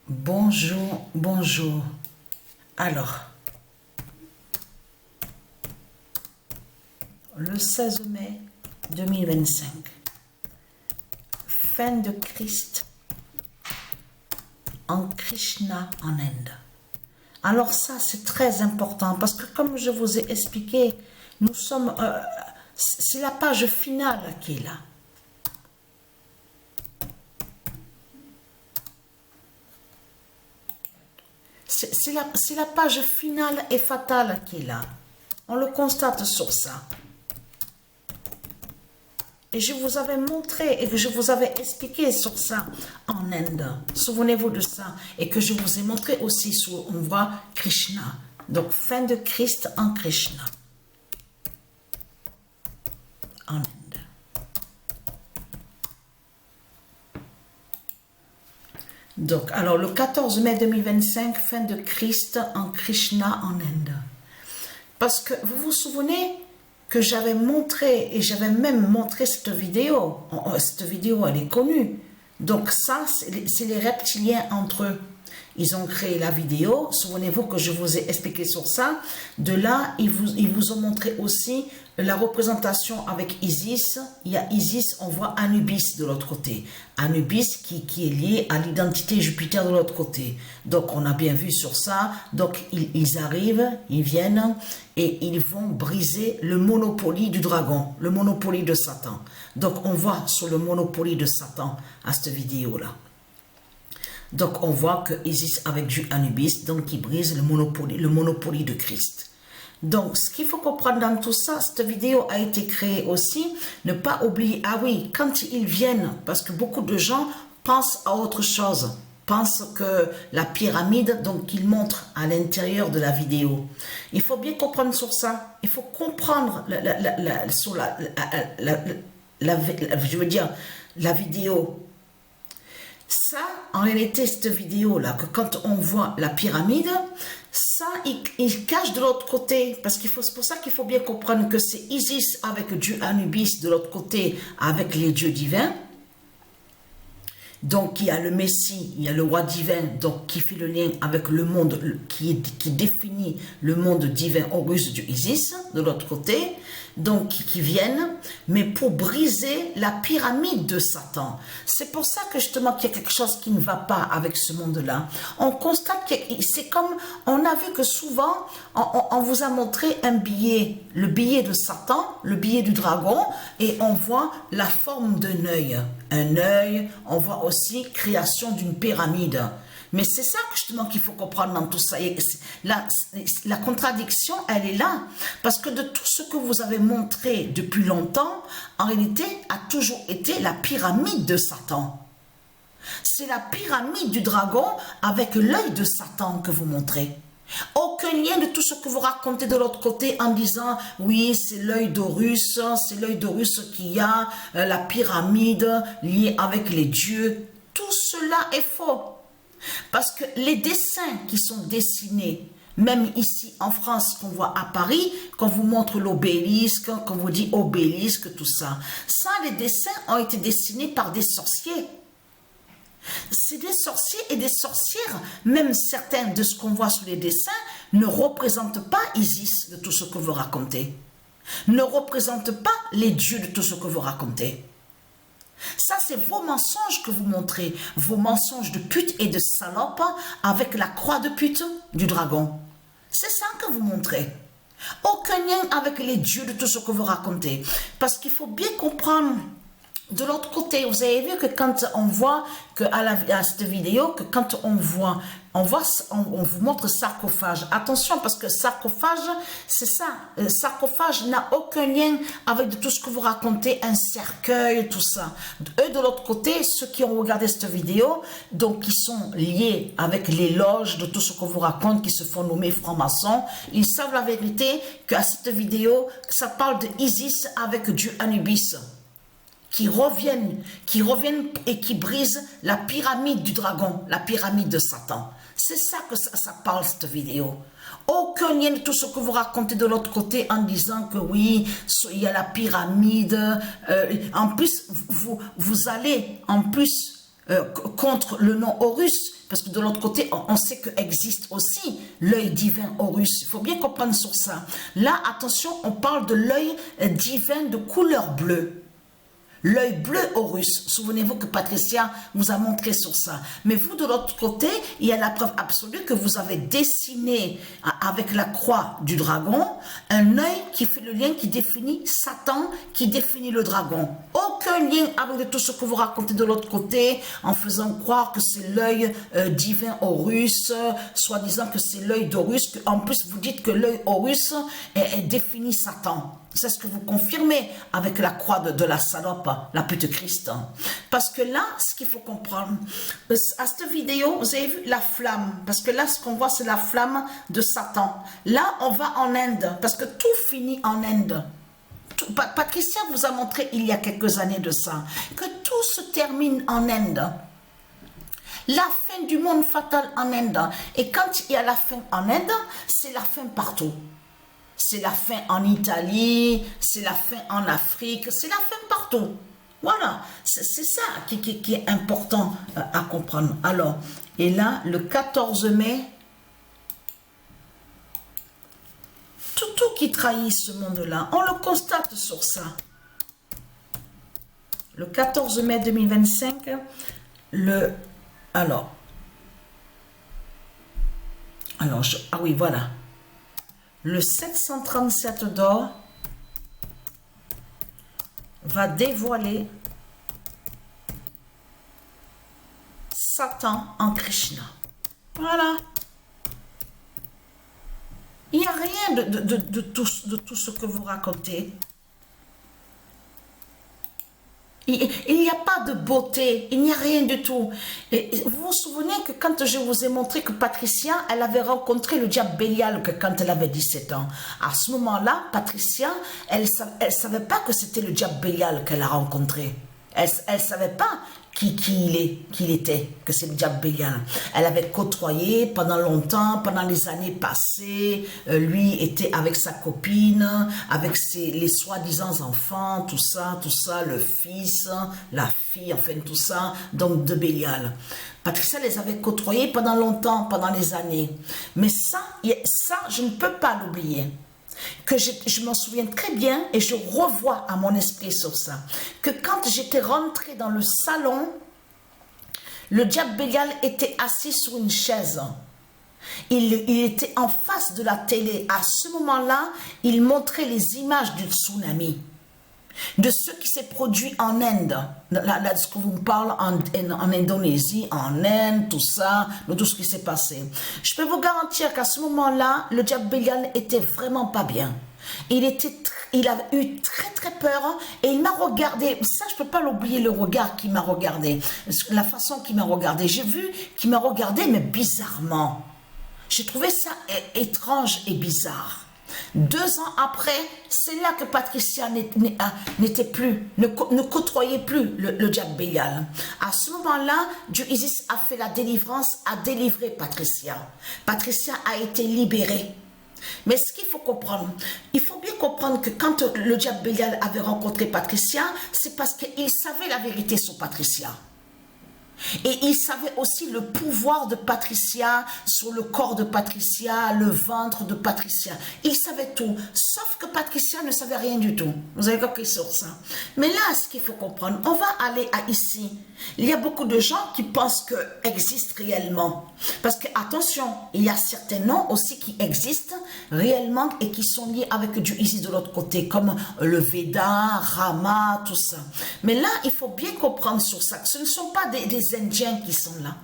Bonjour, bonjour. Alors, le 16 mai 2025, fin de Christ en Krishna en Inde. Alors ça, c'est très important parce que comme je vous ai expliqué, nous sommes... c'est la page finale qui est là. C'est la page finale et fatale qui est là. On le constate sur ça. Et je vous avais montré et que je vous avais expliqué sur ça en Inde. Souvenez-vous de ça. Et que je vous ai montré aussi sur, on voit Krishna. Donc, fin de Christ en Krishna. En Inde. Donc, alors, le 14 mai 2025, fin de Christ en Krishna en Inde. Parce que vous vous souvenez que j'avais montré, et j'avais même montré cette vidéo. Cette vidéo, elle est connue. Donc ça, c'est les reptiliens entre eux. Ils ont créé la vidéo. Souvenez-vous que je vous ai expliqué sur ça. De là, ils vous ont montré aussi la représentation avec Isis. Il y a Isis, on voit Anubis de l'autre côté. Anubis qui est lié à l'identité Jupiter de l'autre côté. Donc, on a bien vu sur ça. Donc, ils arrivent, ils viennent et ils vont briser le monopoly du dragon, le monopoly de Satan. Donc, on voit sur le monopoly de Satan à cette vidéo-là. Donc, on voit que Isis avec du Anubis, donc qui brise le monopoly de Christ. Donc, ce qu'il faut comprendre dans tout ça, cette vidéo a été créée aussi, ne pas oublier, ah oui, quand ils viennent, parce que beaucoup de gens pensent à autre chose, pensent que la pyramide, donc qu'ils montrent à l'intérieur de la vidéo. Il faut bien comprendre sur ça, il faut comprendre je veux dire, la vidéo. Ça, en réalité, cette vidéo-là, que quand on voit la pyramide, ça, il cache de l'autre côté, parce c'est pour ça qu'il faut bien comprendre que c'est Isis avec Dieu Anubis de l'autre côté, avec les dieux divins. Donc, il y a le Messie, il y a le roi divin, donc qui fait le lien avec le monde, qui définit le monde divin Horus du Isis, de l'autre côté, donc qui viennent, mais pour briser la pyramide de Satan. C'est pour ça que justement qu'il y a quelque chose qui ne va pas avec ce monde-là. On constate que c'est comme, on a vu que souvent, on vous a montré un billet, le billet de Satan, le billet du dragon, et on voit la forme d'un œil. Un œil, on voit aussi création d'une pyramide. Mais c'est ça justement qu'il faut comprendre dans tout ça. Et la contradiction, elle est là. Parce que de tout ce que vous avez montré depuis longtemps, en réalité, a toujours été la pyramide de Satan. C'est la pyramide du dragon avec l'œil de Satan que vous montrez. Aucun lien de tout ce que vous racontez de l'autre côté en disant oui c'est l'œil d'Horus, c'est l'œil d'Horus qui a la pyramide liée avec les dieux. Tout cela est faux. Parce que les dessins qui sont dessinés, même ici en France qu'on voit à Paris, qu'on vous montre l'obélisque, qu'on vous dit obélisque, tout ça. Ça, les dessins ont été dessinés par des sorciers. C'est des sorciers et des sorcières, même certains de ce qu'on voit sur les dessins, ne représentent pas Isis de tout ce que vous racontez. Ne représentent pas les dieux de tout ce que vous racontez. Ça, c'est vos mensonges que vous montrez, vos mensonges de pute et de salope avec la croix de pute du dragon. C'est ça que vous montrez. Aucun lien avec les dieux de tout ce que vous racontez. Parce qu'il faut bien comprendre. De l'autre côté, vous avez vu que quand on voit que à cette vidéo, que quand on vous montre sarcophage. Attention, parce que sarcophage, c'est ça. Sarcophage n'a aucun lien avec tout ce que vous racontez, un cercueil, tout ça. Eux, de l'autre côté, ceux qui ont regardé cette vidéo, donc qui sont liés avec les loges de tout ce que vous racontez, qui se font nommer francs-maçons, ils savent la vérité qu'à cette vidéo, ça parle de Isis avec Dieu Anubis. Qui reviennent et qui brisent la pyramide du dragon, la pyramide de Satan. C'est ça que ça parle, cette vidéo. Aucun lien de tout ce que vous racontez de l'autre côté en disant que oui, il y a la pyramide. En plus, vous allez en plus contre le nom Horus, parce que de l'autre côté, on sait qu'existe aussi l'œil divin Horus. Il faut bien comprendre sur ça. Là, attention, on parle de l'œil divin de couleur bleue. L'œil bleu Horus, souvenez-vous que Patricia vous a montré sur ça. Mais vous, de l'autre côté, il y a la preuve absolue que vous avez dessiné avec la croix du dragon un œil qui fait le lien, qui définit Satan, qui définit le dragon. Aucun lien avec tout ce que vous racontez de l'autre côté, en faisant croire que c'est l'œil divin Horus, soi-disant que c'est l'œil d'Horus, en plus vous dites que l'œil Horus définit Satan. C'est ce que vous confirmez avec la croix de la salope, la pute Christ. Parce que là, ce qu'il faut comprendre, à cette vidéo, vous avez vu la flamme. Parce que là, ce qu'on voit, c'est la flamme de Satan. Là, on va en Inde, parce que tout finit en Inde. Patricia vous a montré il y a quelques années de ça, que tout se termine en Inde. La fin du monde fatal en Inde. Et quand il y a la fin en Inde, c'est la fin partout. C'est la fin en Italie, c'est la fin en Afrique, c'est la fin partout. Voilà, c'est ça qui est important à comprendre. Alors, et là, le 14 mai, tout qui trahit ce monde-là, on le constate sur ça. Le 14 mai 2025, ah oui, voilà. Le 737 d'or va dévoiler Satan en Krishna. Voilà. Il n'y a rien de tout ce que vous racontez. Il n'y a pas de beauté, il n'y a rien du tout. Et vous vous souvenez que quand je vous ai montré que Patricia, elle avait rencontré le diable Bélial quand elle avait 17 ans. À ce moment-là, Patricia, elle savait pas que c'était le diable Bélial qu'elle a rencontré. Elle savait pas qu'il était, que c'est le diable Bélial. Elle avait côtoyé pendant longtemps, pendant les années passées, lui était avec sa copine, avec les soi-disant enfants, tout ça, le fils, la fille, enfin tout ça, donc de Bélial. Patricia les avait côtoyés pendant longtemps, pendant les années. Mais ça, je ne peux pas l'oublier. Que je m'en souviens très bien et je revois à mon esprit sur ça, que quand j'étais rentrée dans le salon, le diable Bélial était assis sur une chaise. Il était en face de la télé. À ce moment-là, il montrait les images du tsunami, de ce qui s'est produit en Inde. Là, ce que vous me parlez en Indonésie, en Inde, tout ça, de tout ce qui s'est passé. Je peux vous garantir qu'à ce moment-là, le diable Bélial était vraiment pas bien. Il avait eu très peur et il m'a regardé. Ça, je peux pas l'oublier, le regard qu'il m'a regardé. La façon qu'il m'a regardé. J'ai vu qu'il m'a regardé, mais bizarrement. J'ai trouvé ça étrange et bizarre. 2 ans après, c'est là que Patricia n'était plus, ne côtoyait plus le diable Bélial. À ce moment-là, Dieu Isis a fait la délivrance, a délivré Patricia. Patricia a été libérée. Mais ce qu'il faut comprendre, il faut bien comprendre que quand le diable Bélial avait rencontré Patricia, c'est parce qu'il savait la vérité sur Patricia. Et il savait aussi le pouvoir de Patricia sur le corps de Patricia, le ventre de Patricia. Il savait tout, sauf que Patricia ne savait rien du tout. Vous avez compris sur ça. Mais là, ce qu'il faut comprendre, on va aller à ici. Il y a beaucoup de gens qui pensent que existent réellement. Parce que, attention, il y a certains noms aussi qui existent réellement et qui sont liés avec Dieu ici de l'autre côté, comme le Veda, Rama, tout ça. Mais là, il faut bien comprendre sur ça, que ce ne sont pas des Indiens qui sont là.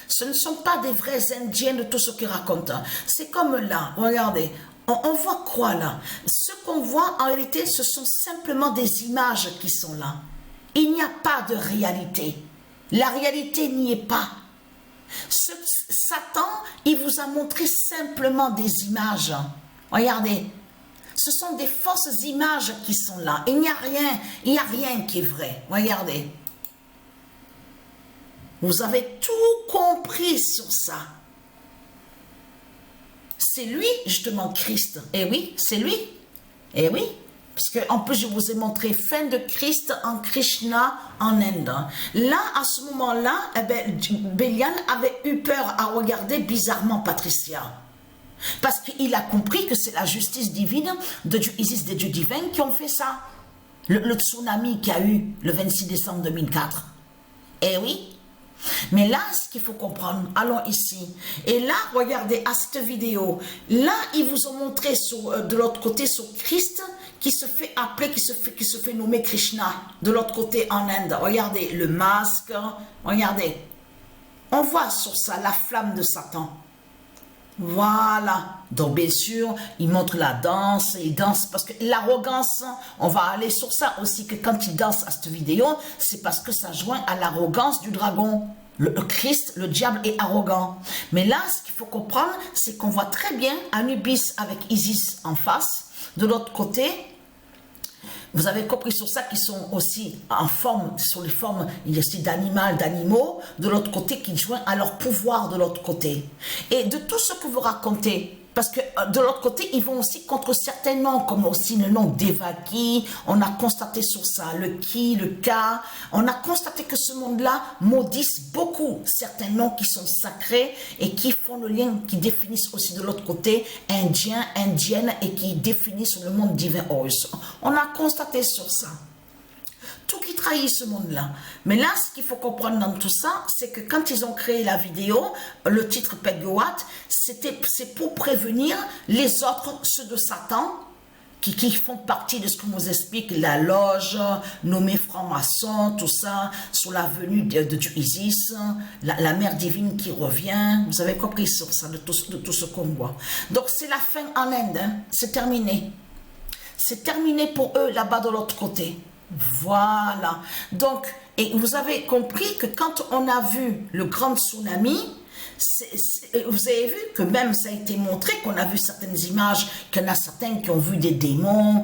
Ce ne sont pas des vrais Indiens de tout ce qu'ils racontent. C'est comme là, regardez, on voit quoi là? Ce qu'on voit en réalité, ce sont simplement des images qui sont là. Il n'y a pas de réalité. La réalité n'y est pas. Satan, il vous a montré simplement des images. Regardez, ce sont des fausses images qui sont là. Il n'y a rien qui est vrai. Regardez. Vous avez tout compris sur ça. C'est lui, justement, Christ. Eh oui, c'est lui. Eh oui. Parce que en plus, je vous ai montré fin de Christ en Krishna en Inde. Là, à ce moment-là, eh ben, Bélial avait eu peur à regarder bizarrement Patricia. Parce qu'il a compris que c'est la justice divine de Dieu Isis, des dieux divins qui ont fait ça. Le tsunami qu'il y a eu le 26 décembre 2004. Eh oui. Mais là, ce qu'il faut comprendre, allons ici. Et là, regardez à cette vidéo. Là, ils vous ont montré de l'autre côté sur Christ qui se fait appeler, qui se fait nommer Krishna. De l'autre côté en Inde. Regardez le masque. Regardez. On voit sur ça la flamme de Satan. Voilà. Donc bien sûr, il montre la danse, il danse parce que l'arrogance, on va aller sur ça aussi, que quand il danse à cette vidéo, c'est parce que ça joint à l'arrogance du dragon. Le Christ, le diable est arrogant. Mais là, ce qu'il faut comprendre, c'est qu'on voit très bien Anubis avec Isis en face. De l'autre côté, vous avez compris sur ça qu'ils sont aussi en forme, sur les formes, il y a aussi d'animaux, de l'autre côté qui joignent à leur pouvoir de l'autre côté. Et de tout ce que vous racontez, parce que de l'autre côté, ils vont aussi contre certains noms, comme aussi le nom d'Evaki, on a constaté sur ça, le Ki, le Ka, on a constaté que ce monde-là maudisse beaucoup certains noms qui sont sacrés et qui font le lien, qui définissent aussi de l'autre côté, indien, indienne, et qui définissent le monde divin Horus. On a constaté sur ça. Tout qui trahit ce monde-là. Mais là, ce qu'il faut comprendre dans tout ça, c'est que quand ils ont créé la vidéo, le titre Pegawat, c'est pour prévenir les autres, ceux de Satan, qui font partie de ce que nous explique la loge, nommée franc-maçon, tout ça, sur la venue de Dieu Isis, la mère divine qui revient. Vous avez compris sur ça, de tout ce qu'on voit. Donc c'est la fin en Inde, hein. C'est terminé. C'est terminé pour eux là-bas de l'autre côté. Voilà. Donc, et vous avez compris que quand on a vu le grand tsunami, vous avez vu que même ça a été montré, qu'on a vu certaines images, qu'il y en a certains qui ont vu des démons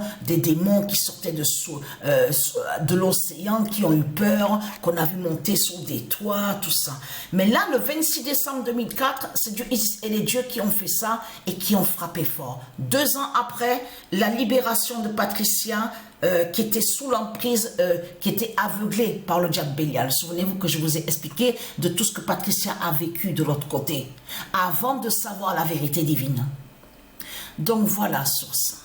qui sortaient de l'océan, qui ont eu peur, qu'on a vu monter sur des toits, tout ça. Mais là, le 26 décembre 2004, c'est Dieu et les dieux qui ont fait ça et qui ont frappé fort. 2 ans après, la libération de Patricia, qui était sous l'emprise, qui était aveuglée par le diable Bélial. Souvenez-vous que je vous ai expliqué de tout ce que Patricia a vécu de l'autre côté, avant de savoir la vérité divine. Donc voilà sur ça.